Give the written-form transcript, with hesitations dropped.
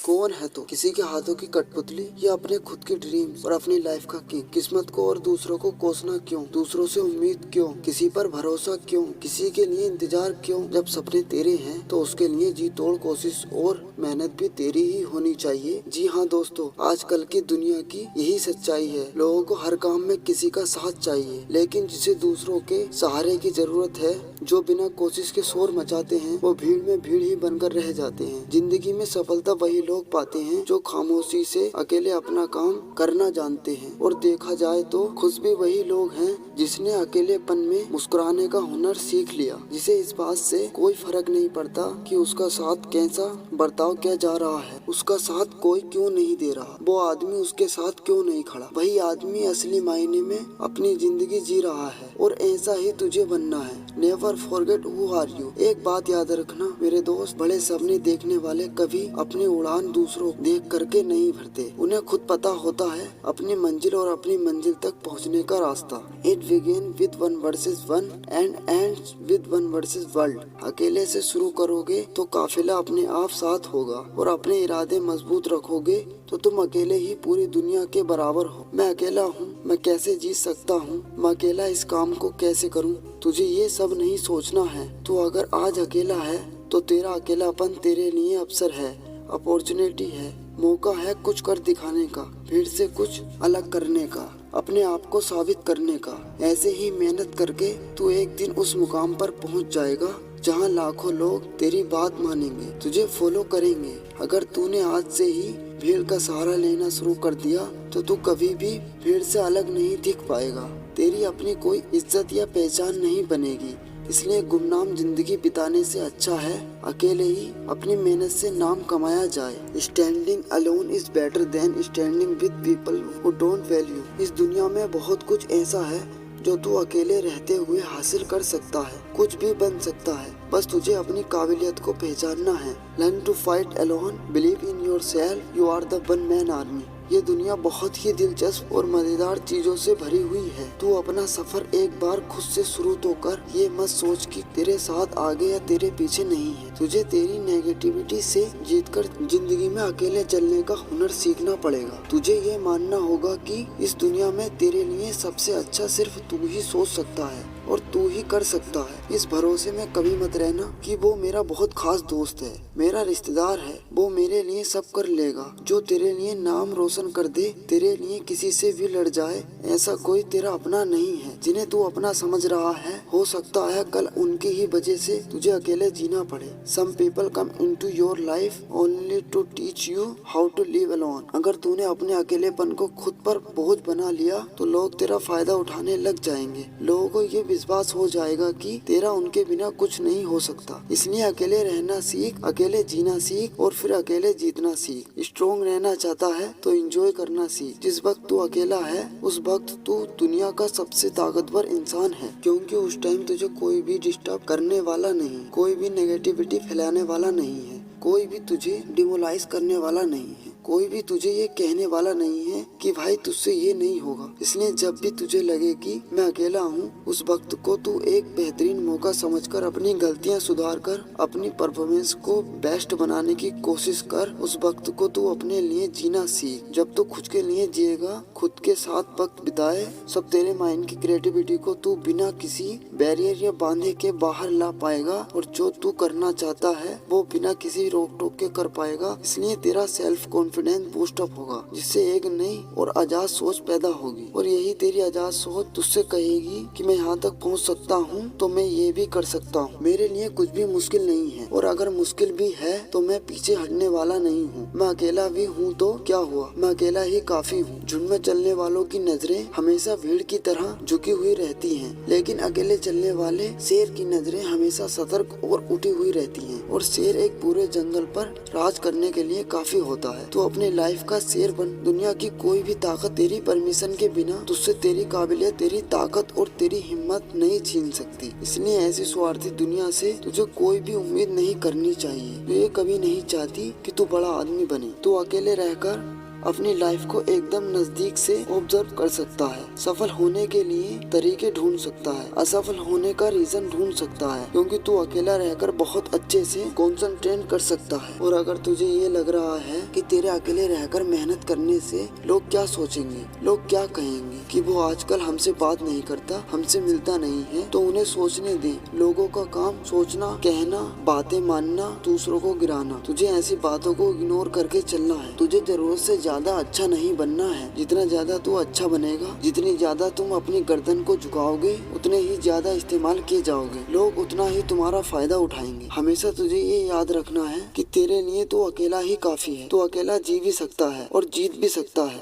कौन है तो किसी के हाथों की कठपुतली या अपने खुद के ड्रीम्स और अपनी लाइफ का किंग। किस्मत को और दूसरों को कोसना क्यों, दूसरों से उम्मीद क्यों, किसी पर भरोसा क्यों, किसी के लिए इंतजार क्यों। जब सपने तेरे हैं तो उसके लिए जी तोड़ कोशिश और मेहनत भी तेरी ही होनी चाहिए। जी हाँ दोस्तों, आजकल की दुनिया की यही सच्चाई है। लोगों को हर काम में किसी का साथ चाहिए, लेकिन जिसे दूसरों के सहारे की जरूरत है, जो बिना कोशिश के शोर मचाते हैं, वो भीड़ में भीड़ ही बनकर रह जाते हैं। जिंदगी में सफलता वही लोग पाते हैं जो खामोशी से अकेले अपना काम करना जानते हैं। और देखा जाए तो खुश भी वही लोग हैं जिसने अकेलेपन में मुस्कुराने का हुनर सीख लिया, जिसे इस बात से कोई फर्क नहीं पड़ता कि उसका साथ कैसा बर्ताव किया जा रहा है, उसका साथ कोई क्यों नहीं दे रहा, वो आदमी उसके साथ क्यों नहीं खड़ा। वही आदमी असली मायने में अपनी जिंदगी जी रहा है और ऐसा ही तुझे बनना है। Never forget who are you. एक बात याद रखना मेरे दोस्त, बड़े सपने देखने वाले कभी अपनी उड़ान दूसरों देख करके नहीं भरते। उन्हें खुद पता होता है अपनी मंजिल और अपनी मंजिल तक पहुंचने का रास्ता। It begin with one versus one and ends with one versus world. अकेले से शुरू करोगे तो काफिला अपने आप साथ होगा, और अपने इरादे मजबूत रखोगे तो तुम अकेले ही पूरी दुनिया के बराबर हो। मैं अकेला हूँ, मैं कैसे जी सकता हूँ, मैं अकेला इस काम को कैसे करूँ। तुझे ये सब नहीं सोचना है। तू अगर आज अकेला है तो तेरा अकेलापन तेरे लिए अवसर है, अपॉर्चुनिटी है, मौका है कुछ कर दिखाने का, भीड़ से कुछ अलग करने का, अपने आप को साबित करने का। ऐसे ही मेहनत करके तू एक दिन उस मुकाम पर पहुंच जाएगा जहां लाखों लोग तेरी बात मानेंगे, तुझे फॉलो करेंगे। अगर तूने आज से ही भीड़ का सहारा लेना शुरू कर दिया तो तू कभी भी भीड़ से अलग नहीं दिख पाएगा। तेरी अपनी कोई इज्जत या पहचान नहीं बनेगी। इसलिए गुमनाम जिंदगी बिताने से अच्छा है अकेले ही अपनी मेहनत से नाम कमाया जाए। Standing alone is better than standing with people who don't value. इस दुनिया में बहुत कुछ ऐसा है जो तू अकेले रहते हुए हासिल कर सकता है, कुछ भी बन सकता है। बस तुझे अपनी काबिलियत को पहचानना है। Learn to fight alone, believe in yourself, you are the one man army. ये दुनिया बहुत ही दिलचस्प और मजेदार चीजों से भरी हुई है। तू अपना सफर एक बार खुद से शुरू तो कर। ये मत सोच कि तेरे साथ आगे या तेरे पीछे नहीं है। तुझे तेरी नेगेटिविटी से जीतकर जिंदगी में अकेले चलने का हुनर सीखना पड़ेगा। तुझे ये मानना होगा कि इस दुनिया में तेरे लिए सबसे अच्छा सिर्फ तू ही सोच सकता है और तू ही कर सकता है। इस भरोसे में कभी मत रहना कि वो मेरा बहुत खास दोस्त है, मेरा रिश्तेदार है, वो मेरे लिए सब कर लेगा। जो तेरे लिए नाम रोशन कर दे, तेरे लिए किसी से भी लड़ जाए, ऐसा कोई तेरा अपना नहीं है। जिन्हें तू अपना समझ रहा है, हो सकता है कल उनकी ही वजह से तुझे अकेले जीना पड़े। Some people come into your life only to teach you how to live alone. अगर तूने अपने अकेलेपन को खुद पर बोझ बना लिया तो लोग तेरा फायदा उठाने लग जाएंगे। लोगों को ये विश्वास हो जाएगा कि तेरा उनके बिना कुछ नहीं हो सकता। इसलिए अकेले रहना सीख, अकेले जीना सीख और फिर अकेले जीतना सीख। स्ट्रॉन्ग रहना चाहता है तो एंजॉय करना सीख। जिस वक्त तू अकेला है उस वक्त तू दुनिया का सबसे ताकतवर इंसान है, क्योंकि उस टाइम तुझे कोई भी डिस्टर्ब करने वाला नहीं, कोई भी नेगेटिविटी फैलाने वाला नहीं है, कोई भी तुझे डिमोलाइज करने वाला नहीं है, कोई भी तुझे ये कहने वाला नहीं है कि भाई तुझसे ये नहीं होगा। इसलिए जब भी तुझे लगे कि मैं अकेला हूँ, उस वक्त को तू एक बेहतरीन मौका समझकर अपनी गलतियाँ सुधार कर अपनी परफॉर्मेंस को बेस्ट बनाने की कोशिश कर। उस वक्त को तू अपने लिए जीना सीख। जब तू खुद के लिए जिएगा, खुद के साथ वक्त बिताए, सब तेरे माइंड की क्रिएटिविटी को तू बिना किसी बैरियर या बांधे के बाहर ला पाएगा, और जो तू करना चाहता है वो बिना किसी रोक टोक के कर पाएगा। इसलिए तेरा सेल्फ कॉन्फिडेंस बूस्ट अप होगा, जिससे एक नई और आजाद सोच पैदा होगी। और यही तेरी आजाद सोच तुझसे कहेगी कि मैं यहाँ तक पहुँच सकता हूँ तो मैं ये भी कर सकता हूँ। मेरे लिए कुछ भी मुश्किल नहीं है, और अगर मुश्किल भी है तो मैं पीछे हटने वाला नहीं हूँ। मैं अकेला भी हूँ तो क्या हुआ, मैं अकेला ही काफी हूँ। झुंड में चलने वालों की नजरें हमेशा भीड़ की तरह झुकी हुई रहती हैं, लेकिन अकेले चलने वाले शेर की नजरें हमेशा सतर्क और उठी हुई रहती हैं। और शेर एक पूरे जंगल पर राज करने के लिए काफी होता है। तो अपने लाइफ का शेर बन। दुनिया की कोई भी ताकत तेरी परमिशन के बिना तुझसे तेरी काबिलियत, तेरी ताकत और तेरी हिम्मत नहीं छीन सकती। इसलिए ऐसी स्वार्थी दुनिया से तुझे कोई भी उम्मीद नहीं करनी चाहिए। तो ये कभी नहीं चाहती कि तू बड़ा आदमी बने। तू अकेले रहकर अपनी लाइफ को एकदम नजदीक से ऑब्जर्व कर सकता है। सफल होने के लिए तरीके ढूंढ सकता है, असफल होने का रीजन ढूंढ सकता है, क्योंकि तू अकेला रहकर बहुत अच्छे से कंसंट्रेट कर सकता है। और अगर तुझे ये लग रहा है कि तेरे अकेले रहकर मेहनत करने से लोग क्या सोचेंगे, लोग क्या कहेंगे कि वो आजकल हमसे बात नहीं करता, हमसे मिलता नहीं है, तो उन्हें सोचने दे। लोगों का काम सोचना, कहना, बातें मानना, दूसरों को गिराना। तुझे ऐसी बातों को इग्नोर करके चलना है। तुझे जरूरत से ज्यादा अच्छा नहीं बनना है। जितना ज्यादा तू अच्छा बनेगा, जितनी ज्यादा तुम अपनी गर्दन को झुकाओगे, उतने ही ज्यादा इस्तेमाल किए जाओगे। लोग उतना ही तुम्हारा फायदा उठाएंगे। हमेशा तुझे ये याद रखना है कि तेरे लिए तू अकेला ही काफी है। तू अकेला जी भी सकता है और जीत भी सकता है।